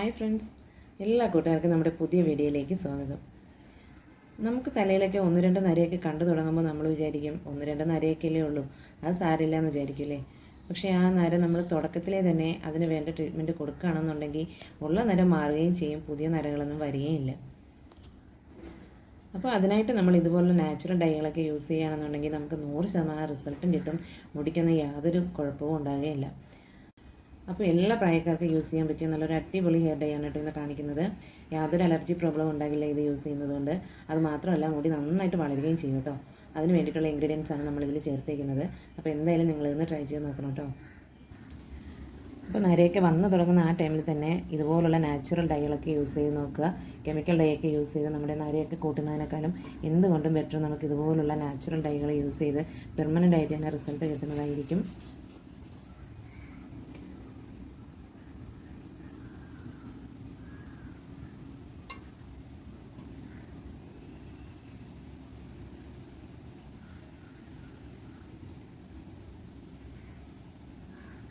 Hi friends, എല്ലാ കൂട്ടുകാർക്കും നമ്മുടെ പുതിയ വീഡിയോയിലേക്ക് സ്വാഗതം. നമുക്ക് തലയിലൊക്കെ ഒന്ന് രണ്ട് നരയൊക്കെ കണ്ടു തുടങ്ങുമ്പോൾ നമ്മൾ വിചാരിക്കും ഒന്ന് രണ്ട് നരയൊക്കെയല്ലേ ഉള്ളൂ, അത് സാരില്ല എന്ന് വിചാരിക്കില്ലേ. പക്ഷേ ആ നര നമ്മൾ തുടക്കത്തിലേ തന്നെ അതിന് വേണ്ട ട്രീറ്റ്മെൻറ്റ് കൊടുക്കുകയാണെന്നുണ്ടെങ്കിൽ ഉള്ള നര മാറുകയും ചെയ്യും, പുതിയ നരകളൊന്നും വരികയില്ല. അപ്പോൾ അതിനായിട്ട് നമ്മൾ ഇതുപോലുള്ള നാച്ചുറൽ ഡൈകളൊക്കെ യൂസ് ചെയ്യുകയാണെന്നുണ്ടെങ്കിൽ നമുക്ക് 100% റിസൾട്ടും കിട്ടും, മുടിക്കൊന്നും യാതൊരു കുഴപ്പവും ഉണ്ടാകുകയില്ല. അപ്പോൾ എല്ലാ പ്രായക്കാർക്കും യൂസ് ചെയ്യാൻ പറ്റിയ നല്ലൊരു അടിപൊളി ഹെയർ ഡൈ ആണ് കേട്ടോ ഇന്ന് കാണിക്കുന്നത്. യാതൊരു അലർജി പ്രോബ്ലം ഉണ്ടാകില്ല ഇത് യൂസ് ചെയ്യുന്നതുകൊണ്ട്. അത് മാത്രമല്ല മുടി നന്നായിട്ട് വളരുകയും ചെയ്യും കേട്ടോ. അതിന് വേണ്ടിയിട്ടുള്ള ഇൻഗ്രീഡിയൻസ് ആണ് നമ്മളിതിൽ ചേർത്തേക്കുന്നത്. അപ്പോൾ എന്തായാലും നിങ്ങളിന്ന് ട്രൈ ചെയ്ത് നോക്കണം കേട്ടോ. അപ്പോൾ നരയൊക്കെ വന്നു തുടങ്ങുന്ന ആ ടൈമിൽ തന്നെ ഇതുപോലുള്ള നാച്ചുറൽ ഡൈകളൊക്കെ യൂസ് ചെയ്ത് നോക്കുക. കെമിക്കൽ ഡൈ ഒക്കെ യൂസ് ചെയ്ത് നമ്മുടെ നരയൊക്കെ കൂട്ടുന്നതിനേക്കാളും എന്തുകൊണ്ടും ബെറ്റർ നമുക്ക് ഇതുപോലുള്ള നാച്ചുറൽ ഡൈകൾ യൂസ് ചെയ്ത് പെർമനൻ്റ് ആയിട്ട് തന്നെ റിസൾട്ട് കിട്ടുന്നതായിരിക്കും.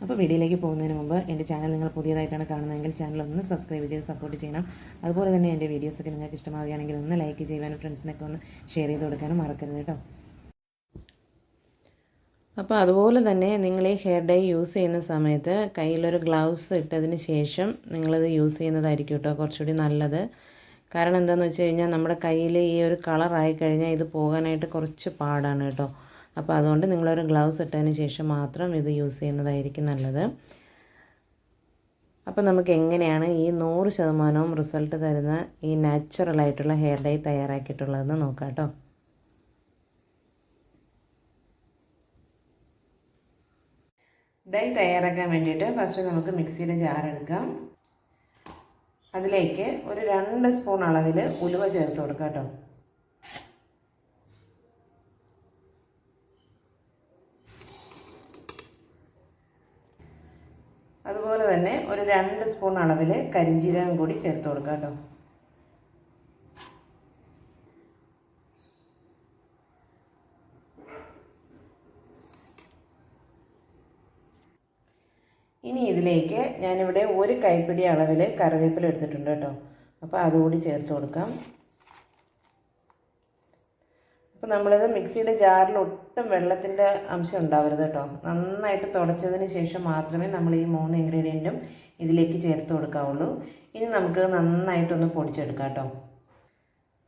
അപ്പോൾ വീഡിയോയിലേക്ക് പോകുന്നതിന് മുമ്പ് എൻ്റെ ചാനൽ നിങ്ങൾ പുതിയതായിട്ടാണ് കാണുന്നതെങ്കിൽ ചാനൽ ഒന്ന് സബ്സ്ക്രൈബ് ചെയ്ത് സപ്പോർട്ട് ചെയ്യണം. അതുപോലെ തന്നെ എൻ്റെ വീഡിയോസൊക്കെ നിങ്ങൾക്ക് ഇഷ്ടമാവുകയാണെങ്കിൽ ഒന്ന് ലൈക്ക് ചെയ്യുവാനും ഫ്രണ്ട്സിനൊക്കെ ഒന്ന് ഷെയർ ചെയ്ത് കൊടുക്കാനും മറക്കരുത് കേട്ടോ. അപ്പോൾ അതുപോലെ തന്നെ നിങ്ങൾ ഈ ഹെയർ ഡൈ യൂസ് ചെയ്യുന്ന സമയത്ത് കയ്യിലൊരു ഗ്ലൗസ് ഇട്ടതിന് ശേഷം നിങ്ങളത് യൂസ് ചെയ്യുന്നതായിരിക്കും കേട്ടോ കുറച്ചുകൂടി നല്ലത്. കാരണം എന്താണെന്ന് വെച്ച് കഴിഞ്ഞാൽ നമ്മുടെ കയ്യിൽ ഈ ഒരു കളറായി കഴിഞ്ഞാൽ ഇത് പോകാനായിട്ട് കുറച്ച് പാടാണ് കേട്ടോ. അപ്പോൾ അതുകൊണ്ട് നിങ്ങളൊരു ഗ്ലൗസ് ഇട്ടതിന് ശേഷം മാത്രം ഇത് യൂസ് ചെയ്യുന്നതായിരിക്കും നല്ലത്. അപ്പോൾ നമുക്ക് എങ്ങനെയാണ് ഈ 100% റിസൾട്ട് തരുന്ന ഈ നാച്ചുറലായിട്ടുള്ള ഹെയർ ഡൈ തയ്യാറാക്കിയിട്ടുള്ളതെന്ന് നോക്കാം കേട്ടോ. ഡൈ തയ്യാറാക്കാൻ വേണ്ടിയിട്ട് ഫസ്റ്റ് നമുക്ക് മിക്സിയുടെ ജാർ എടുക്കാം. അതിലേക്ക് ഒരു 2 സ്പൂൺ അളവിൽ ഉലുവ ചേർത്ത് കൊടുക്കാം കേട്ടോ. അതുപോലെ തന്നെ ഒരു 2 സ്പൂൺ അളവിൽ കരിഞ്ജീരകം കൂടി ചേർത്ത് കൊടുക്കാം കേട്ടോ. ഇനി ഇതിലേക്ക് ഞാനിവിടെ ഒരു കൈപ്പിടി അളവിൽ കറിവേപ്പില എടുത്തിട്ടുണ്ട് കേട്ടോ. അപ്പോൾ അതുകൂടി ചേർത്ത് കൊടുക്കാം. അപ്പോൾ നമ്മളിത് മിക്സിയുടെ ജാറിൽ ഒട്ടും വെള്ളത്തിൻ്റെ അംശം ഉണ്ടാവരുത് കേട്ടോ. നന്നായിട്ട് തുടച്ചതിന് ശേഷം മാത്രമേ നമ്മൾ ഈ 3 ഇൻഗ്രീഡിയൻറ്റും ഇതിലേക്ക് ചേർത്ത് കൊടുക്കാവുള്ളൂ. ഇനി നമുക്ക് നന്നായിട്ടൊന്ന് പൊടിച്ചെടുക്കാം കേട്ടോ.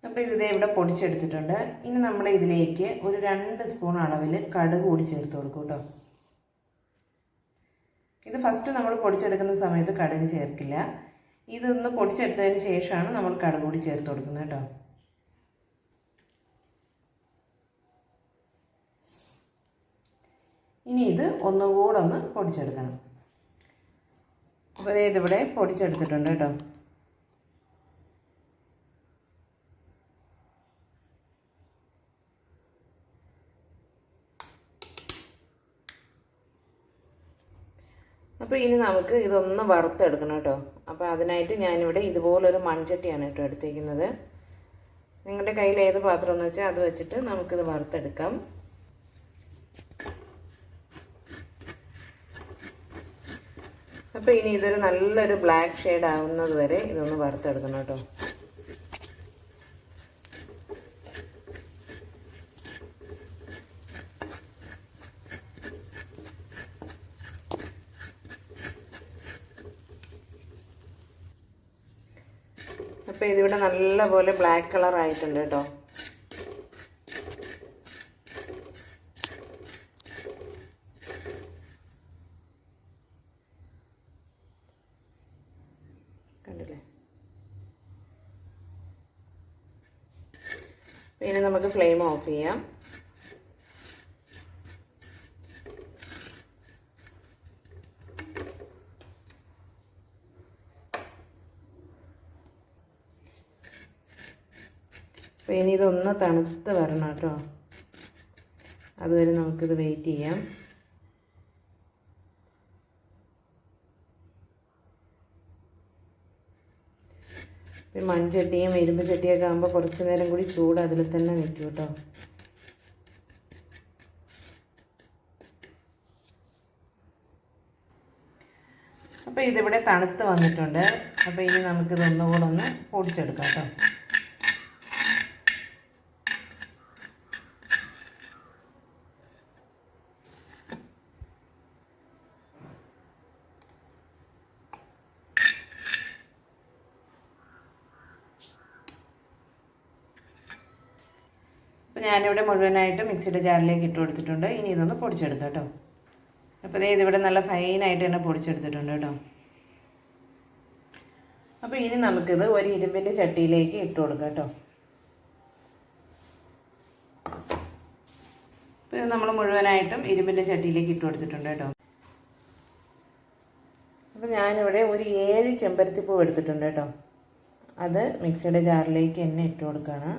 അപ്പോൾ ഇതേ ഇവിടെ പൊടിച്ചെടുത്തിട്ടുണ്ട്. ഇനി നമ്മൾ ഇതിലേക്ക് ഒരു 2 സ്പൂൺ അളവിൽ കടുക് കൂടി ചേർത്ത് കൊടുക്കും കേട്ടോ. ഇത് ഫസ്റ്റ് നമ്മൾ പൊടിച്ചെടുക്കുന്ന സമയത്ത് കടുക് ചേർക്കില്ല. ഇതൊന്ന് പൊടിച്ചെടുത്തതിന് ശേഷമാണ് നമ്മൾ കടുക് കൂടി ചേർത്ത് കൊടുക്കുന്നത് കേട്ടോ. ഇനി ഇത് ഒന്നുകൂടെ ഒന്ന് പൊടിച്ചെടുക്കണം. അപ്പോൾ ഇതിവിടെ പൊടിച്ചെടുത്തിട്ടുണ്ട് കേട്ടോ. അപ്പോൾ ഇനി നമുക്ക് ഇതൊന്ന് വറുത്തെടുക്കണം കേട്ടോ. അപ്പോൾ അതിനായിട്ട് ഞാനിവിടെ ഇതുപോലൊരു മൺചട്ടിയാണ് കേട്ടോ എടുത്തേക്കുന്നത്. നിങ്ങളുടെ കയ്യിൽ ഏത് പാത്രം എന്ന് വെച്ചാൽ അത് വെച്ചിട്ട് നമുക്കിത് വറുത്തെടുക്കാം. അപ്പോൾ ഇനി ഇതൊരു നല്ലൊരു ബ്ലാക്ക് ഷെയ്ഡ് ആവുന്നത് വരെ ഇതൊന്ന് വറുത്തെടുക്കണം കേട്ടോ. അപ്പോൾ ഇതിവിടെ നല്ലപോലെ ബ്ലാക്ക് കളർ ആയിട്ടുണ്ട് കേട്ടോ. കണ്ടില്ലേ? പിന്നെ നമുക്ക് ഫ്ലെയിം ഓഫ് ചെയ്യാം. അപ്പോൾ ഇനി ഇതൊന്ന് തണുത്ത് വരണം കേട്ടോ. അതുവരെ നമുക്കിത് വെയിറ്റ് ചെയ്യാം. മൺചട്ടിയും ഇരുമ്പ് ചട്ടിയൊക്കെ ആകുമ്പോൾ കുറച്ച് നേരം കൂടി ചൂട് അതിൽ തന്നെ നിൽക്കും കേട്ടോ. അപ്പോൾ ഇതിവിടെ തണുത്ത് വന്നിട്ടുണ്ട്. അപ്പോൾ ഇനി നമുക്കിതൊന്നുകൂടെ ഒന്ന് പൊടിച്ചെടുക്കാം കേട്ടോ. അപ്പോൾ ഞാനിവിടെ മുഴുവനായിട്ട് മിക്സിയുടെ ജാറിലേക്ക് ഇട്ട് കൊടുത്തിട്ടുണ്ട്. ഇനി ഇതൊന്ന് പൊടിച്ചെടുക്കാം കേട്ടോ. അപ്പോൾ ഇതിവിടെ നല്ല ഫൈനായിട്ട് തന്നെ പൊടിച്ചെടുത്തിട്ടുണ്ട് കേട്ടോ. അപ്പോൾ ഇനി നമുക്കിത് ഒരു ഇരുമ്പിൻ്റെ ചട്ടിയിലേക്ക് ഇട്ട് കൊടുക്കാം കേട്ടോ. അപ്പോൾ ഇത് നമ്മൾ മുഴുവനായിട്ടും ഇരുമ്പിൻ്റെ ചട്ടിയിലേക്ക് ഇട്ട് കൊടുത്തിട്ടുണ്ട് കേട്ടോ. അപ്പോൾ ഞാനിവിടെ ഒരു 7 ചെമ്പരത്തിപ്പൂ എടുത്തിട്ടുണ്ട് കേട്ടോ. അത് മിക്സിയുടെ ജാറിലേക്ക് തന്നെ ഇട്ട് കൊടുക്കുകയാണ്.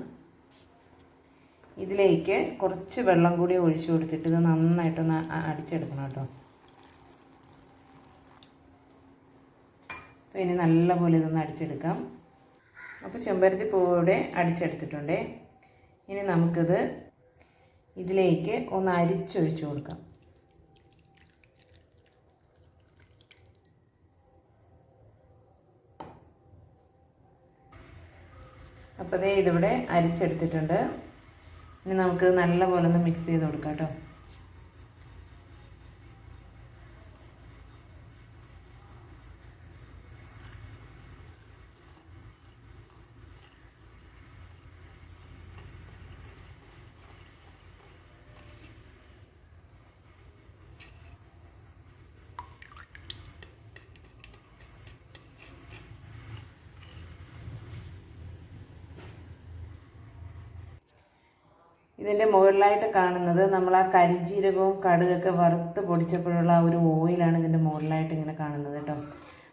ഇതിലേക്ക് കുറച്ച് വെള്ളം കൂടി ഒഴിച്ചു കൊടുത്തിട്ട് ഇത് നന്നായിട്ടൊന്ന് അടിച്ചെടുക്കണം കേട്ടോ. അപ്പോൾ ഇനി നല്ലപോലെ ഇതൊന്ന് അടിച്ചെടുക്കാം. അപ്പോൾ ചെമ്പരത്തി പൂവിടെ അടിച്ചെടുത്തിട്ടുണ്ട്. ഇനി നമുക്കിത് ഇതിലേക്ക് ഒന്ന് അരിച്ചൊഴിച്ചു കൊടുക്കാം. അപ്പോൾ ഇതിവിടെ അരിച്ചെടുത്തിട്ടുണ്ട്. ഇനി നമുക്ക് നല്ലപോലെ ഒന്ന് മിക്സ് ചെയ്ത് കൊടുക്കാം കേട്ടോ. ഇതിൻ്റെ മുകളിലായിട്ട് കാണുന്നത് നമ്മൾ ആ കരിജീരകവും കടുകൊക്കെ വറുത്ത് പൊടിച്ചപ്പോഴുള്ള ആ ഒരു ഓയിലാണ് ഇതിൻ്റെ മുകളിലായിട്ട് ഇങ്ങനെ കാണുന്നത് കേട്ടോ.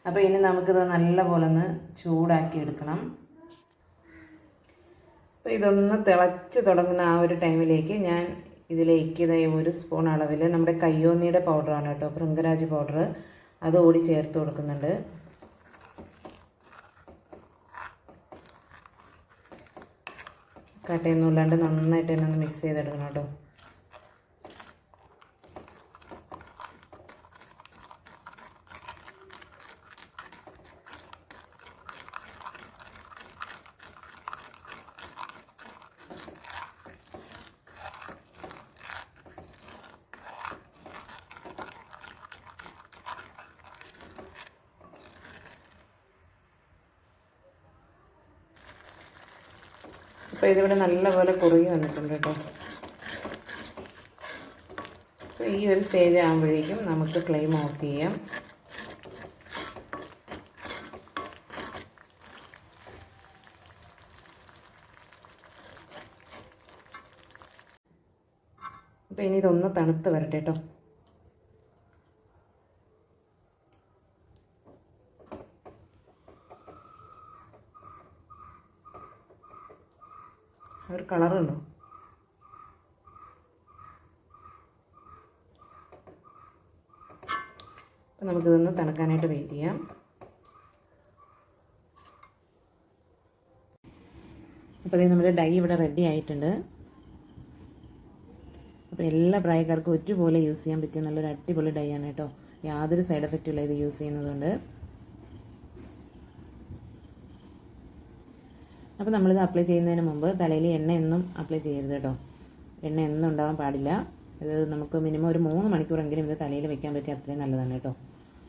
അപ്പോൾ ഇനി നമുക്കിത് നല്ലപോലെ ഒന്ന് ചൂടാക്കി എടുക്കണം. അപ്പോൾ ഇതൊന്ന് തിളച്ച് തുടങ്ങുന്ന ആ ഒരു ടൈമിലേക്ക് ഞാൻ ഇതിലേക്ക് 1 സ്പൂൺ അളവിൽ നമ്മുടെ കയ്യോന്നിയുടെ പൗഡറാണ് കേട്ടോ, ഭൃംഗരാജ് പൗഡർ, അത് കൂടി ചേർത്ത് കൊടുക്കുന്നുണ്ട്. കട്ടയൊന്നും ഇല്ലാണ്ട് നന്നായിട്ട് തന്നെ ഒന്ന് മിക്സ് ചെയ്തെടുക്കണം കേട്ടോ. അപ്പോൾ ഇതിവിടെ നല്ലപോലെ കുറുകി വന്നിട്ടുണ്ട് കേട്ടോ. അപ്പോൾ ഈ ഒരു സ്റ്റേജ് ആകുമ്പോഴേക്കും നമുക്ക് ഫ്ലെയിം ഓഫ് ചെയ്യാം. അപ്പോൾ ഇനി ഇതൊന്ന് തണുത്ത് വരട്ടെ കേട്ടോ. ഒരു കളറുണ്ടോ? അപ്പോൾ നമുക്കിതൊന്ന് തണുക്കാനായിട്ട് വെയിറ്റ് ചെയ്യാം. അപ്പോൾ ഇത് നമ്മുടെ ഡൈ ഇവിടെ റെഡി ആയിട്ടുണ്ട്. അപ്പോൾ എല്ലാ പ്രായക്കാർക്കും ഒരുപോലെ യൂസ് ചെയ്യാൻ പറ്റിയ നല്ലൊരു അടിപൊളി ഡൈ ആണ് കേട്ടോ. യാതൊരു സൈഡ് എഫക്റ്റും ഇല്ല ഇത് യൂസ് ചെയ്യുന്നതുകൊണ്ട്. അപ്പോൾ നമ്മളിത് അപ്ലൈ ചെയ്യുന്നതിന് മുമ്പ് തലയിൽ എണ്ണയൊന്നും അപ്ലൈ ചെയ്യരുത് കേട്ടോ. എണ്ണ ഒന്നും ഉണ്ടാവാൻ പാടില്ല. ഇത് നമുക്ക് മിനിമം ഒരു 3 മണിക്കൂറെങ്കിലും ഇത് തലയിൽ വെക്കാൻ പറ്റിയ അത്രയും നല്ലതാണ് കേട്ടോ.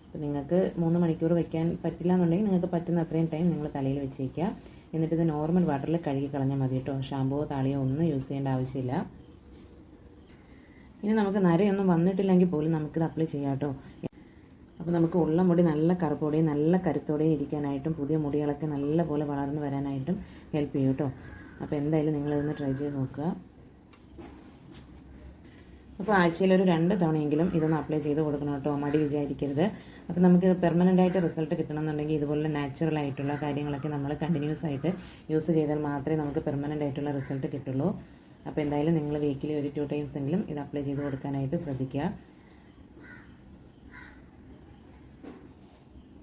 അപ്പോൾ നിങ്ങൾക്ക് 3 മണിക്കൂർ വെക്കാൻ പറ്റില്ല എന്നുണ്ടെങ്കിൽ നിങ്ങൾക്ക് പറ്റുന്ന അത്രയും ടൈം നിങ്ങൾ തലയിൽ വെച്ചേക്കുക. എന്നിട്ട് ഇത് നോർമൽ വാട്ടറിൽ കഴുകി കളഞ്ഞാൽ മതി കേട്ടോ. ഷാമ്പുവോ താളിയോ ഒന്നും യൂസ് ചെയ്യേണ്ട ആവശ്യമില്ല. ഇനി നമുക്ക് നരയൊന്നും വന്നിട്ടില്ലെങ്കിൽ പോലും നമുക്കിത് അപ്ലൈ ചെയ്യാം കേട്ടോ. അപ്പോൾ നമുക്ക് ഉള്ള മുടി നല്ല കറുപ്പോടെയും നല്ല കരുത്തോടെയും ഇരിക്കാനായിട്ടും പുതിയ മുടികളൊക്കെ നല്ല പോലെ വളർന്നു വരാനായിട്ടും ഹെൽപ്പ് ചെയ്യും കേട്ടോ. അപ്പോൾ എന്തായാലും നിങ്ങളിതൊന്ന് ട്രൈ ചെയ്ത് നോക്കുക. അപ്പോൾ ആഴ്ചയിൽ ഒരു 2 തവണയെങ്കിലും ഇതൊന്ന് അപ്ലൈ ചെയ്ത് കൊടുക്കണം കേട്ടോ. മടി വിചാരിക്കരുത്. അപ്പോൾ നമുക്ക് പെർമനൻ്റ് ആയിട്ട് റിസൾട്ട് കിട്ടണമെന്നുണ്ടെങ്കിൽ ഇതുപോലെ നാച്ചുറൽ ആയിട്ടുള്ള കാര്യങ്ങളൊക്കെ നമ്മൾ കണ്ടിന്യൂസ് ആയിട്ട് യൂസ് ചെയ്താൽ മാത്രമേ നമുക്ക് പെർമനൻ്റ് ആയിട്ടുള്ള റിസൾട്ട് കിട്ടുള്ളൂ. അപ്പോൾ എന്തായാലും നിങ്ങൾ വീക്കിലി ഒരു 2 ടൈംസ് എങ്കിലും ഇത് അപ്ലൈ ചെയ്ത് കൊടുക്കാനായിട്ട് ശ്രദ്ധിക്കുക.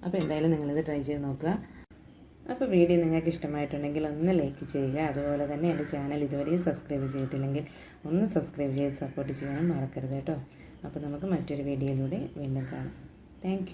അപ്പോൾ എന്തായാലും നിങ്ങളിത് ട്രൈ ചെയ്ത് നോക്കുക. അപ്പോൾ വീഡിയോ നിങ്ങൾക്ക് ഇഷ്ടമായിട്ടുണ്ടെങ്കിൽ ഒന്ന് ലൈക്ക് ചെയ്യുക. അതുപോലെ തന്നെ എൻ്റെ ചാനൽ ഇതുവരെയും സബ്സ്ക്രൈബ് ചെയ്തിട്ടില്ലെങ്കിൽ ഒന്ന് സബ്സ്ക്രൈബ് ചെയ്ത് സപ്പോർട്ട് ചെയ്യാനും മറക്കരുത് കേട്ടോ. അപ്പോൾ നമുക്ക് മറ്റൊരു വീഡിയോയിലൂടെ വീണ്ടും കാണാം. താങ്ക്